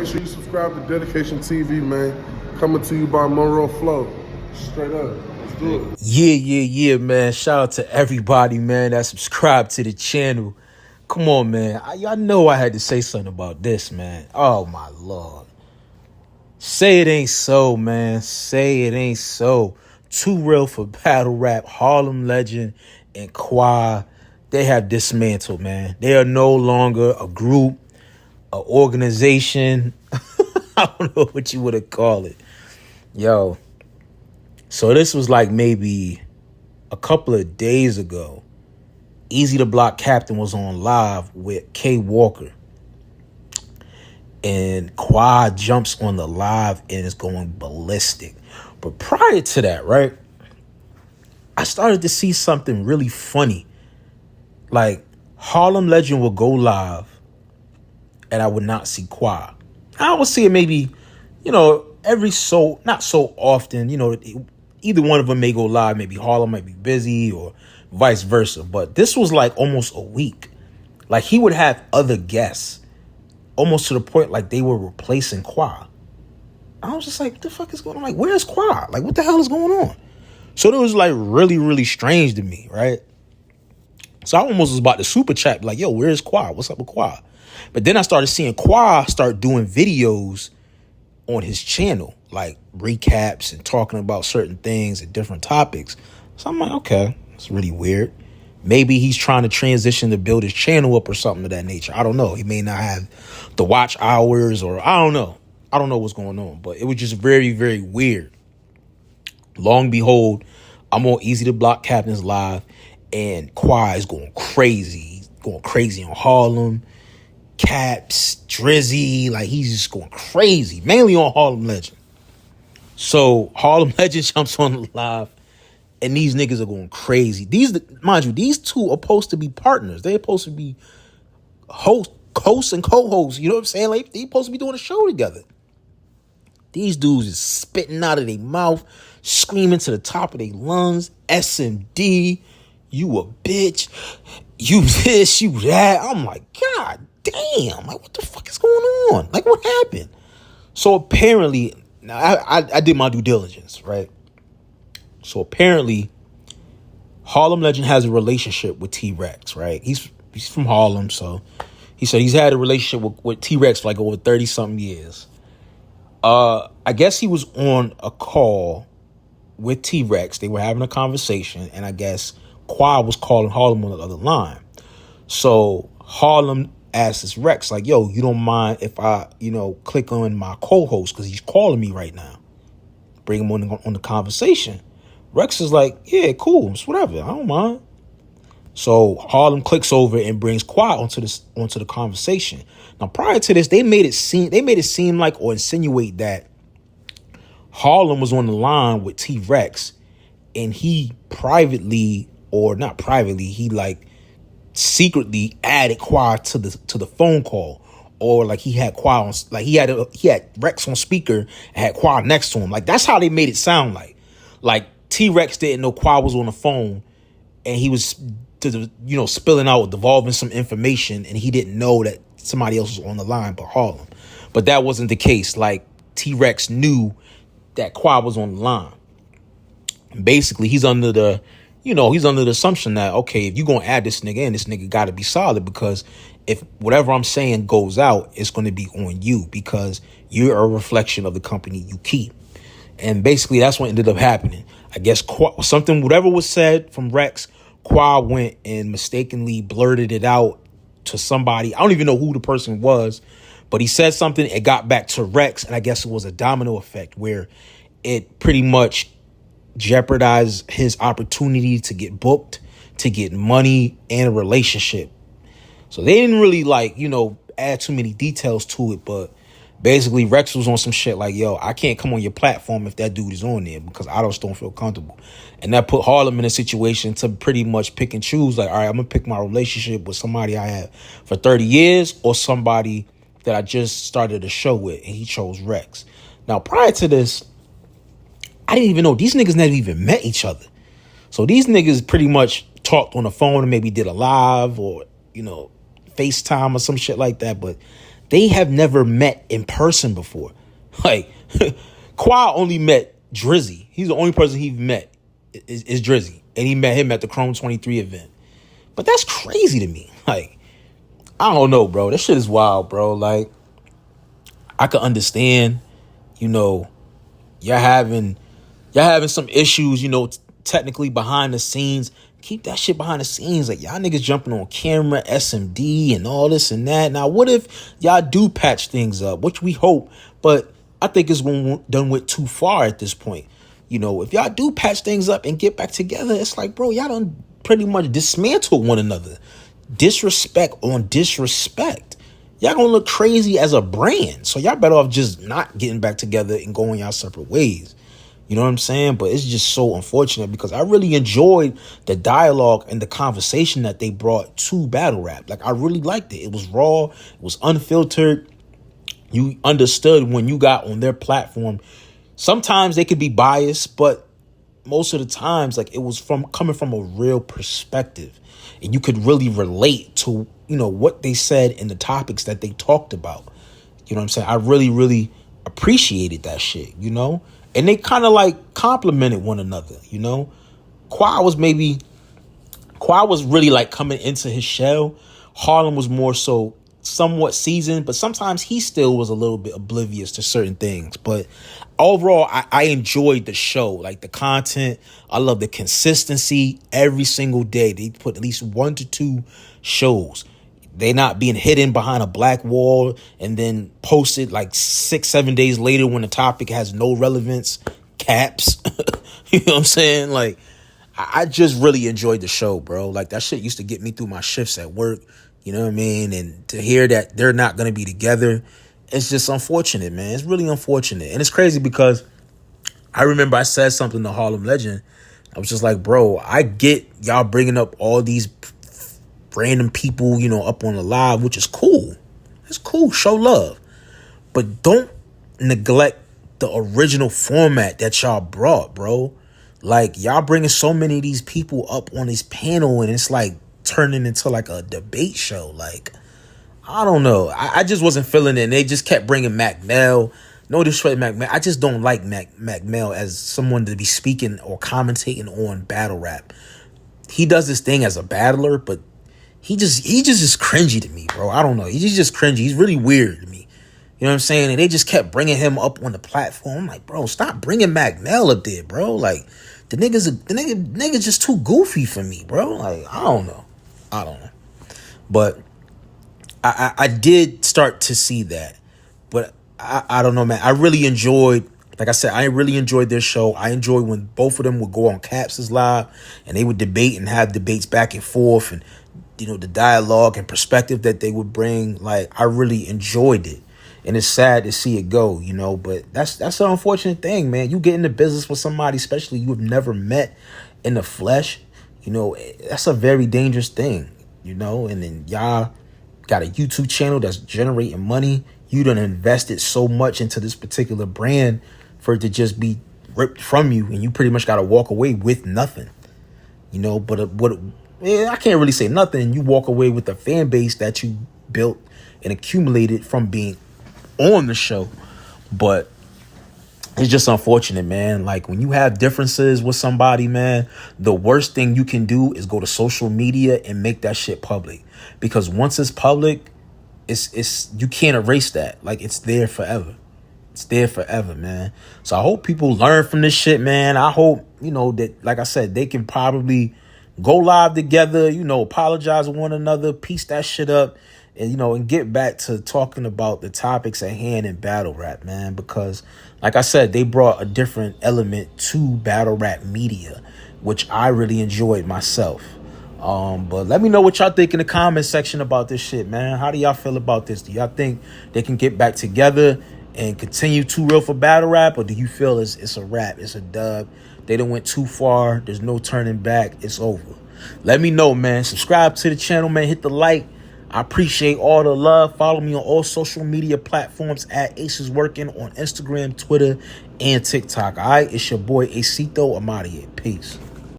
Make sure you subscribe to Dedication TV, man. Coming to you by Monroe Flow. Straight up. Let's do it. Yeah, man. Shout out to everybody, man, that subscribed to the channel. Come on, man. I know I had to say something about this, man. Oh, my Lord. Say it ain't so, man. Say it ain't so. 2REAL for Battle Rap, Harlem legend, and Quad, they have dismantled, man. They are no longer a group, an organization. I don't know what you would have called it. Yo. So this was like maybe a couple of days ago. Easy to Block Captain was on live with K Walker. And Quad jumps on the live and is going ballistic. But prior to that, right, I started to see something really funny. Like, Harlem Legend would go live and I would not see Quad. I would see it maybe, not so often, either one of them may go live. Maybe Harlem might be busy or vice versa. But this was like almost a week. Like, he would have other guests almost to the point like they were replacing Quad. I was just like, what the fuck is going on? Like, where's Quad? Like, what the hell is going on? So it was like really, really strange to me, right? So I almost was about to super chat, like, yo, where's Quad? What's up with Quad? But then I started seeing Quad start doing videos on his channel, like recaps and talking about certain things and different topics. So I'm like, okay, it's really weird. Maybe he's trying to transition to build his channel up or something of that nature. I don't know. He may not have the watch hours, or I don't know. I don't know what's going on, but it was just very, very weird. Long behold, I'm on Easy to Block Captain's live, and Quad is going crazy. He's going crazy on Harlem, Caps, Drizzy. Like, he's just going crazy, mainly on Harlem Legend. So Harlem Legend jumps on the live, and these niggas are going crazy. Mind you, these two are supposed to be partners. They're supposed to be hosts and co-hosts. You know what I'm saying? Like, they're supposed to be doing a show together. These dudes is spitting out of their mouth, screaming to the top of their lungs, SMD, you a bitch, you this, you that. I'm like, God damn, like, what the fuck is going on? Like, what happened? So apparently, now I did my due diligence, right? So apparently, Harlem Legend has a relationship with T-Rex, right? He's from Harlem, so he said he's had a relationship with T-Rex for like over 30-something years. I guess he was on a call with T-Rex. They were having a conversation, and I guess Quad was calling Harlem on the other line. So Harlem asked this Rex, like, yo, you don't mind if I, click on my co-host because he's calling me right now. Bring him on the conversation. Rex is like, yeah, cool, it's whatever, I don't mind. So Harlem clicks over and brings Quad onto the conversation. Now, prior to this, they made it seem like, or insinuate that Harlem was on the line with T-Rex, and he privately, or not privately, he like secretly added Quad to the phone call, or like he had Quad on, like he had Rex on speaker and had Quad next to him. Like, that's how they made it sound like. Like, T-Rex didn't know Quad was on the phone, and he was spilling out, devolving some information, and he didn't know that somebody else was on the line but Harlem. But that wasn't the case. Like, T-Rex knew that Quad was on the line. Basically, he's under the assumption that, okay, if you're going to add this nigga in, this nigga got to be solid, because if whatever I'm saying goes out, it's going to be on you, because you're a reflection of the company you keep. And basically, that's what ended up happening. I guess whatever was said from Rex, Quad went and mistakenly blurted it out to somebody. I don't even know who the person was, but he said something. It got back to Rex, and I guess it was a domino effect where it pretty much jeopardized his opportunity to get booked, to get money, and a relationship. So they didn't really add too many details to it, but basically Rex was on some shit like, yo, I can't come on your platform if that dude is on there, because I just don't feel comfortable. And that put Harlem in a situation to pretty much pick and choose, like, all right, I'm going to pick my relationship with somebody I had for 30 years or somebody that I just started a show with, and he chose Rex. Now, prior to this, I didn't even know. These niggas never even met each other. So these niggas pretty much talked on the phone and maybe did a live or, FaceTime or some shit like that, but They have never met in person before. Like, Qua only met Drizzy. He's the only person he's met is Drizzy. And he met him at the Chrome 23 event. But that's crazy to me. Like, I don't know, bro. That shit is wild, bro. Like, I could understand, you know, y'all having some issues, you know, technically behind the scenes. Keep that shit behind the scenes. Like, y'all niggas jumping on camera, SMD, and all this and that. Now, what if y'all do patch things up, which we hope, but I think it's done with too far at this point. You know, if y'all do patch things up and get back together, it's like, bro, y'all done pretty much dismantle one another. Disrespect on disrespect. Y'all gonna look crazy as a brand. So y'all better off just not getting back together and going y'all separate ways. You know what I'm saying? But it's just so unfortunate because I really enjoyed the dialogue and the conversation that they brought to battle rap. Like, I really liked it. It was raw. It was unfiltered. You understood when you got on their platform. Sometimes they could be biased, but most of the times, like, it was coming from a real perspective. And you could really relate to, you know, what they said and the topics that they talked about. You know what I'm saying? I really, really appreciated that shit, you know? And they kind of like complimented one another, you know? Qua was really like coming into his shell. Harlem was more so somewhat seasoned, but sometimes he still was a little bit oblivious to certain things. But overall, I enjoyed the show, like the content. I love the consistency. Every single day, they put at least 1 to 2 shows. They not being hidden behind a black wall and then posted like 6-7 days later when the topic has no relevance. Caps. You know what I'm saying? Like, I just really enjoyed the show, bro. Like, that shit used to get me through my shifts at work. You know what I mean? And to hear that they're not going to be together, it's just unfortunate, man. It's really unfortunate. And it's crazy because I remember I said something to Harlem Legend. I was just like, bro, I get y'all bringing up all these random people, you know, up on the live, which is cool. It's cool. Show love. But don't neglect the original format that y'all brought, bro. Like, y'all bringing so many of these people up on this panel and it's like turning into like a debate show. Like, I don't know. I just wasn't feeling it. And they just kept bringing Mac Mel. No disrespect, Mac Mel. I just don't like Mac Mel as someone to be speaking or commentating on battle rap. He does this thing as a battler, but he just is cringy to me, bro. I don't know. He's just cringy. He's really weird to me. You know what I'm saying? And they just kept bringing him up on the platform. I'm like, bro, stop bringing Mac Mel up there, bro. Like, the nigga's just too goofy for me, bro. Like, I don't know. But I did start to see that. But I don't know, man. I really enjoyed, like I said, I really enjoyed their show. I enjoyed when both of them would go on Caps' live and they would debate and have debates back and forth and, you know, the dialogue and perspective that they would bring. Like, I really enjoyed it. And it's sad to see it go, you know, but that's an unfortunate thing, man. You get into business with somebody, especially you have never met in the flesh, you know, that's a very dangerous thing, you know. And then y'all got a YouTube channel that's generating money. You done invested so much into this particular brand for it to just be ripped from you, and you pretty much got to walk away with nothing, you know. But I can't really say nothing. You walk away with the fan base that you built and accumulated from being on the show. But it's just unfortunate, man. Like, when you have differences with somebody, man, the worst thing you can do is go to social media and make that shit public. Because once it's public, it's you can't erase that. Like, it's there forever. It's there forever, man. So I hope people learn from this shit, man. I hope, you know, that, like I said, they can probably go live together, you know, apologize to one another, piece that shit up, and, you know, and get back to talking about the topics at hand in battle rap, man. Because, like I said, they brought a different element to battle rap media, which I really enjoyed myself. But let me know what y'all think in the comment section about this shit, man. How do y'all feel about this? Do y'all think they can get back together and continue 2REAL for battle rap, or do you feel it's a wrap, it's a dub, they done went too far, there's no turning back, it's over? Let me know, man. Subscribe to the channel, man. Hit the like. I appreciate all the love. Follow me on all social media platforms at Ace is Working on Instagram, Twitter, and TikTok. All right, it's your boy Acito. I'm out of here. Peace.